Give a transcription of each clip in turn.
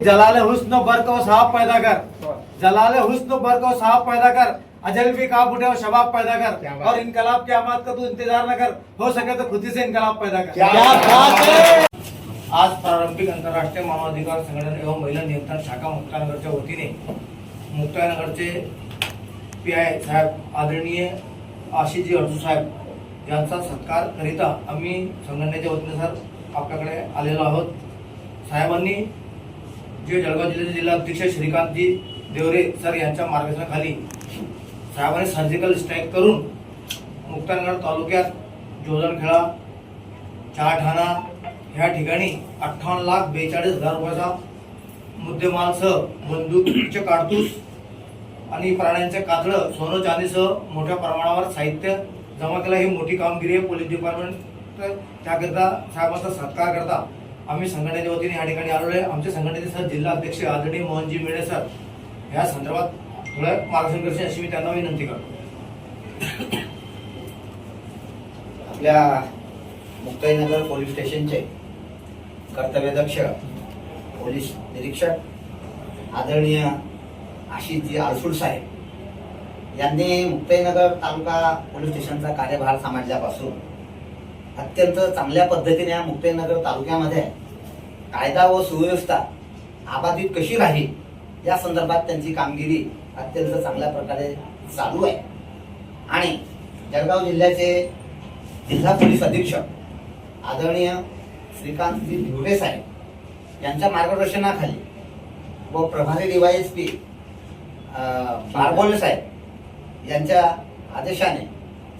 जलाले हुस्न बरको साहब पैदा कर, जलाले हुस्न बरको साहब पैदा कर, अजल भी काब उठे और शबाब पैदा कर, और इनकलाब की आमद का तू इंतजार न कर, हो सके तो खुद ही से इनकलाब पैदा कर। क्या बात है। आज प्रारंभिक अंतरराष्ट्रीय मानवाधिकार संघटन एवं महिला नियंत्रण शाखा मुक्ताईनगरच्या वतीने मुक्ताईनगरचे पीआय साहेब आदरणीय आशिषजी अडसू साहेब यांचा सत्कार करिता आम्ही संघटनेच्या वतीने सर आपल्याकडे आलेलो आहोत। साहेबांनी जे जळगाव जिल्ह्याचे जिल्हाध्यक्ष श्रीकांतजी देवरे सर यांच्या मार्गदर्शनाखाली साहेबांनी सर्जिकल स्ट्राईक करून मुक्ताईनगर तालुक्यात जोजनखेडा चारठाणा ह्या ठिकाणी 58,42,000 रुपयाचा मुद्देमालसह बंदूकचे काडतूस आणि प्राण्यांचे कातडं सोनं चांदीसह मोठ्या प्रमाणावर साहित्य जमा केलं। ही मोठी कामगिरी आहे पोलीस डिपार्टमेंट। त्याकरिता साहेबांचा सत्कार करता आम्ही संघटनेच्या वतीने या ठिकाणी आलेलो आहे। आमच्या संघटनेचे सर जिल्हा अध्यक्ष आदरणीय मोहनजी मेढे सर या संदर्भात थोडं मार्गदर्शन करतील अशी मी त्यांना विनंती करतो। आपल्या मुक्ताईनगर पोलीस स्टेशनचे कर्तव्यदक्ष पोलीस निरीक्षक आदरणीय आशिषजी अडसूळ साहेब यांनी मुक्ताईनगर तालुका पोलीस स्टेशनचा कार्यभार सांभाळल्यापासून अत्यंत चांगल्या पद्धतीने या मुक्ताईनगर तालुक्यामध्ये कायदा व सुव्यवस्था अबाधित कशी राहील या संदर्भात त्यांची कामगिरी अत्यंत चांगल्या प्रकारे चालू आहे। आणि जळगाव जिल्ह्याचे जिल्हा पोलीस अधीक्षक आदरणीय श्रीकांतजी देवरे साहेब यांच्या मार्गदर्शनाखाली व प्रभारी डीवायएसपी बारबोले साहेब यांच्या आदेशाने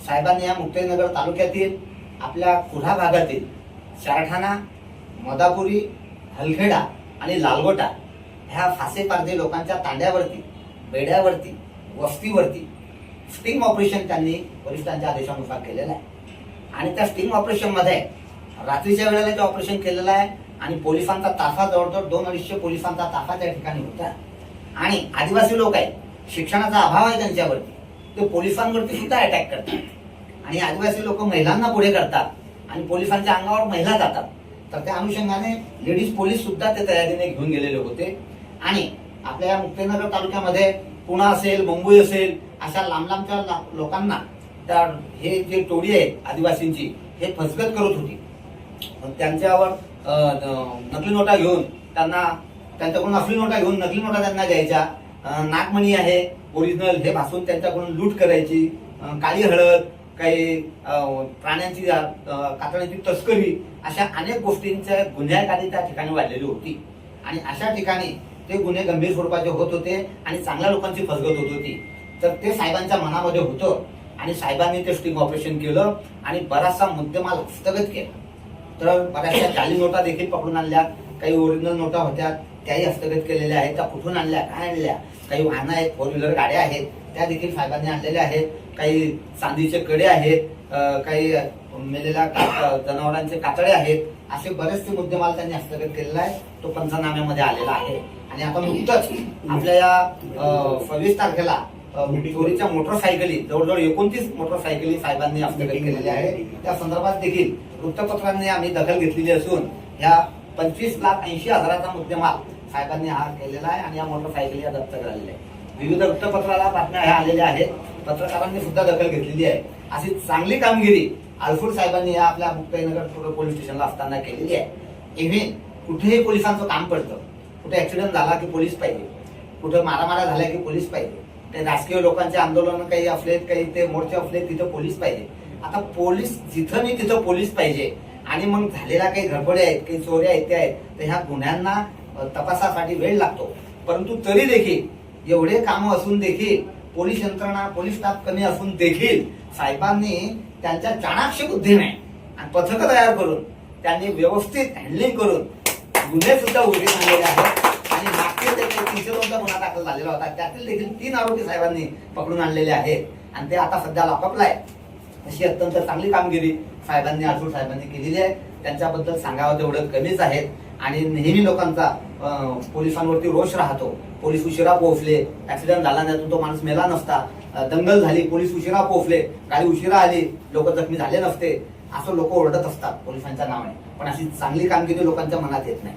साहेबांनी या मुक्ताईनगर तालुक्यातील आपल्या कुऱ्हा भागातील चारठाणा, मदापुरी, हलखेडा आणि लालगोटा ह्या फासे पारधी लोकांच्या तांड्यावरती, बेड्यावरती, वस्तीवरती स्टिंग ऑपरेशन त्यांनी वरिष्ठांच्या आदेशानुसार केलेलं आहे। आणि त्या स्टिंग ऑपरेशन मध्ये रात्रीच्या वेळेला ते ऑपरेशन केलेलं आहे आणि पोलिसांचा ताफा जवळजवळ 200-250 पोलिसांचा ताफा त्या ठिकाणी होता। आणि आदिवासी लोक आहेत, शिक्षणाचा अभाव आहे त्यांच्यावरती, ते पोलिसांवरती सुद्धा अटॅक करतात आणि आदिवासी लोक महिलांना पुढे करतात आणि पोलिसांच्या अंगावर महिला जातात। तर त्या अनुषंगाने लेडीज पोलीस सुद्धा ते तयारीने घेऊन गेलेले होते। आणि आपल्या या मुक्ताईनगर तालुक्यामध्ये पुणा असेल, मुंबई असेल अशा लांब लांबच्या लोकांना त्या हे जे टोळी आहे आदिवासींची हे फसगत करत होती। त्यांच्यावर नकली नोटा घेऊन त्यांच्याकडून असली नोटा घेऊन नकली नोटा त्यांना द्यायच्या, नागमणी आहे ओरिजिनल हे भासून त्यांच्याकडून लूट करायची, काळी हळद, काही प्राण्यांची कातड्यांची तस्करी अशा अनेक गोष्टींच्या गुन्हेगारी त्या ठिकाणी वाढलेली होती। आणि अशा ठिकाणी ते गुन्हे गंभीर स्वरूपाचे होत होते आणि चांगल्या लोकांची फसगत होत होती। तर ते साहेबांच्या मनामध्ये होतं आणि साहेबांनी ते स्टिंग ऑपरेशन केलं आणि बराचसा मुद्देमाल हस्तगत केला। तर बऱ्याचशा जाली नोटा देखील पकडून आणल्या, काही ओरिजिनल नोटा होत्या त्याही हस्तगत केलेल्या आहेत। त्या कुठून आणल्या, काय आणल्या, काही वाहनं आहेत, 4 व्हीलर गाड्या आहेत त्या देखील साहेबांनी आणलेल्या आहेत, काही चांदीचे कडे आहेत, काही मेलेल्या जनावरांचे कातडे आहेत, असे बरेचसे मुद्देमाल त्यांनी हस्तगत केलेला आहे। तो पंचनाम्यामध्ये आलेला आहे। आणि आता नुकतंच आपल्या या 26 तारखेला चोरीच्या मोटरसायकली जवळजवळ 29 मोटरसायकली साहेबांनी हस्तगत केलेल्या आहे। त्या संदर्भात देखील वृत्तपत्रांनी आम्ही दखल घेतलेली असून या 25,80,000चा मुद्देमाल साहेबांनी हा केलेला आहे आणि या मोटरसायकली जप्त केलेल्या आहे। विविध वृत्तपत्राला बातम्या ह्या आलेल्या आहेत, पत्रकारांनी सुद्धा दखल घेतलेली आहे। अशी चांगली कामगिरी अडसूळ साहेबांनी या आपल्या मुक्ताईनगर पोलीस स्टेशनला असताना केलेली आहे। इव्हन कुठेही पोलिसांचं काम पडतं, कुठे ऍक्सिडेंट झाला की पोलीस पाहिजे, कुठे मारामारा झाल्या की पोलीस पाहिजे, काही राजकीय लोकांचे आंदोलन काही असलेत, काही ते मोर्चे असलेत तिथं पोलीस पाहिजे। आता पोलीस जिथं नाही तिथं पोलीस पाहिजे। आणि मग झालेल्या काही गडबडी आहेत, काही चोऱ्या आहेत त्या आहेत, तर ह्या गुन्ह्यांना तपासासाठी वेळ लागतो। परंतु तरी देखील एवढे कामं असून देखील पोलीस यंत्रणा, पोलीस स्टाफ कमी असून देखील साहेबांनी त्यांच्या चाणाक्ष बुद्धीने आणि पथकं तयार करून त्यांनी व्यवस्थित हँडलिंग करून गुन्हे सुद्धा उघडकीस आणलेले आहेत। आणि मागचे देखील 302चा गुन्हा दाखल झालेला होता, त्यातील देखील 3 आरोपी साहेबांनी पकडून आणलेले आहेत आणि ते आता सध्या लॉकअपला आहे। अशी अत्यंत चांगली कामगिरी साहेबांनी, अडसूळ साहेबांनी केलेली आहे। त्यांच्याबद्दल सांगावं तेवढं कमीच आहेत। आणि नेहमी लोकांचा पोलिसांवरती रोष राहतो, पोलीस उशिरा पोहोचले, ऍक्सिडेंट झाला नाही तो माणूस मेला नसता, दंगल झाली, पोलीस उशिरा पोहोचले, गाडी उशिरा आली, लोक जखमी झाले नसते, असं लोक ओरडत असतात पोलिसांच्या नावाने, पण अशी चांगली कामगिरी लोकांच्या मनात येत नाही।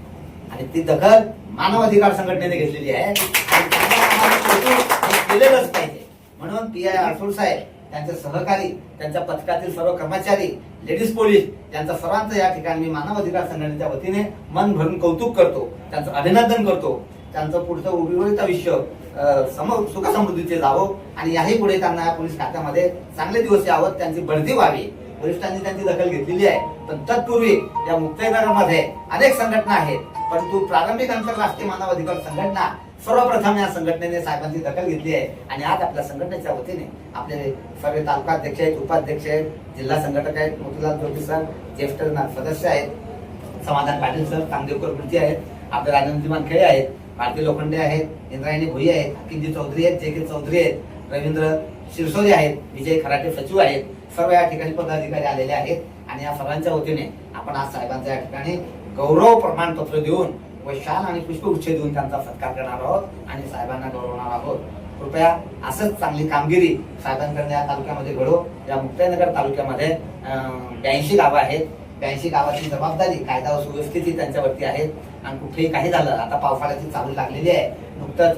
आणि ती दखल मानवाधिकार संघटनेने घेतलेली आहे आणि त्यामुळे आम्हाला कौतुक हे केलेलंच पाहिजे. म्हणून पी.आय. अडसूळ साहेब, त्यांचे सहकारी, त्यांच्या पथकातील सर्व कर्मचारी, लेडीज पोलीस यांचं सर्वांचं या ठिकाणी मी मानवाधिकार संघटनेच्या वतीने मन भरून कौतुक करतो, त्यांचं अभिनंदन करतो. त्यांचं पुढचं उर्वरित आयुष्य सुख समृद्धीचे जावं आणि याही पुढे त्यांना या पोलीस खात्यामध्ये चांगले दिवस यावं, त्यांची बढती व्हावी. वरिष्ठांनी त्यांची दखल घेतलेली आहे, पण तत्पूर्वी या मुक्ताईनगरमध्ये अनेक संघटना आहेत, परंतु प्रारंभिक आंतरराष्ट्रीय मानवाधिकार संघटना सर्वप्रथम या संघटनेने साहेबांची दखल घेतली आहे. आणि आज आपल्या संघटनेच्या वतीने आपले सर्व तालुकाध्यक्ष आहेत, उपाध्यक्ष आहेत, जिल्हा संघटक आहेत, मोतीलाल जोशी सर, ज्येष्ठ सदस्य आहेत, समाधान पाटील सर, कामदेवकर कृती आहेत, आपले राजेंद्र खेळे आहेत, भारती लोखंडे आहेत, इंद्रायणी भोई आहेत, अकिंजी चौधरी आहेत, जे के चौधरी आहेत, रवींद्र शिरसोले आहेत, विजय खराटे सचिव आहेत, सर्व या ठिकाणी पदाधिकारी आलेले आहेत. आणि या सर्वांच्या वतीने आपण आज साहेबांच्या या ठिकाणी गौरव प्रमाणपत्र देऊन व शाल आणि पुष्पगुच्छ देऊन त्यांचा सत्कार करणार आहोत आणि साहेबांना गौरवणार आहोत. कृपया असंच चांगली कामगिरी साहेबांकडे या तालुक्यामध्ये घडो. या मुक्ताईनगर तालुक्यामध्ये 82 गावं आहेत. 82 गावाची जबाबदारी कायदा व सुव्यवस्थेची त्यांच्यावरती आहे. आणि कुठेही काही झालं, आता पावसाळ्याची चालू लागलेली आहे, नुकतंच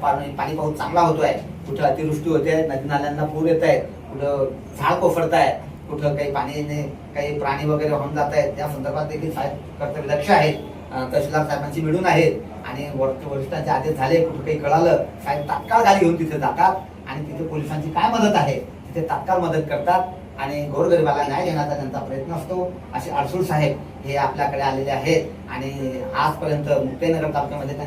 पाणी पाऊस चांगला होतोय, कुठं अतिवृष्टी होते, नदी नाल्यांना पूर येत आहेत, कुठं झाड कोसळताय, कुठं काही पाणीने काही प्राणी वगैरे होऊन जात आहेत, त्या संदर्भात देखील साहेब कर्तव्य लक्ष आहेत. तहसीलदार साहेबांची मिळून आहेत आणि वरिष्ठांचे आदेश झाले, कुठं काही कळालं, साहेब तात्काळ गाडी घेऊन तिथे जातात आणि तिथे पोलिसांची काय मदत आहे तिथे तात्काळ मदत करतात आणि गोरगरिबाला न्याय देण्याचा त्यांचा प्रयत्न असतो. असे अडसूळ साहेब हे आपल्याकडे आलेले आहेत आणि आजपर्यंत मुक्ताईनगर तालुक्यामध्ये